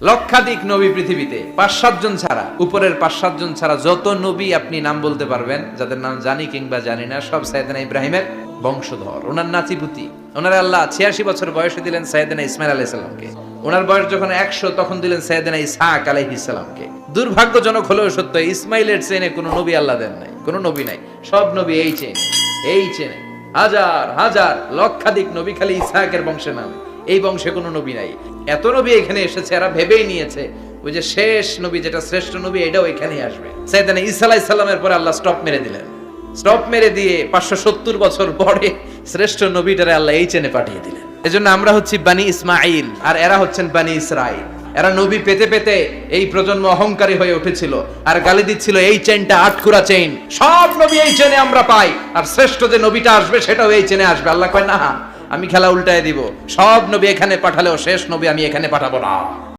লক্ষাধিক নবী পৃথিবীতে 5-7 জন ছাড়া, উপরের 5-7 জন ছাড়া যত নবী আপনি নাম বলতে পারবেন, যাদের নাম জানি কিংবা জানি না, সব সাইয়েদনা ইব্রাহিমের বংশধর। ওনার নাতিপুতি, ওনার আল্লাহ 86 বছর বয়সে দিলেন সাইয়েদনা ইসমাইল আলাইহিস সালামকে। ওনার বয়স যখন 100 তখন দিলেন সাইয়েদনা ইসহাক আলাইহিস সালামকে। দুর্ভাগ্যজনক হলেও সত্য, ইসমাইলের চেনে কোনো নবী আল্লাহ দেন নাই, কোনো নবী নাই। সব নবী এই চেনে হাজার হাজার লক্ষাধিক নবী খালি ইসহাকের বংশে নাম, এই বংশে কোনো নবী নাই। এত নবী এখানে এসেছে, এরা ভেবেই নিয়েছে ওই যে শেষ নবী, যেটা শ্রেষ্ঠ নবী, এটাও এখানেই আসবে। সাইয়েদনা ঈসা আলাইহিস সালামের পরে আল্লাহ স্টপ মেরে দিলেন। স্টপ মেরে দিয়ে 570 বছর পরে শ্রেষ্ঠ নবীটারে আল্লাহ এই চেনে পাঠিয়ে দিলেন। এজন্য আমরা হচ্ছি বানি ইসমাঈল, আর এরা হচ্ছেন বানি ইসরাঈল। এরা নবী পেতে পেতে এই প্রজন্ম অহংকারী হয়ে উঠেছিল আর গালি দিচ্ছিল এই চেনটা আটকুরা চেইন, সব নবী এই চেনে আমরা পাই, আর শ্রেষ্ঠ যে নবীটা আসবে সেটাও এই চেনে আসবে। আল্লাহ কয় না, আমি খেলা উল্টায় দিব, সব নবী এখানে পাঠালেও শেষ নবী আমি এখানে পাঠাবো না।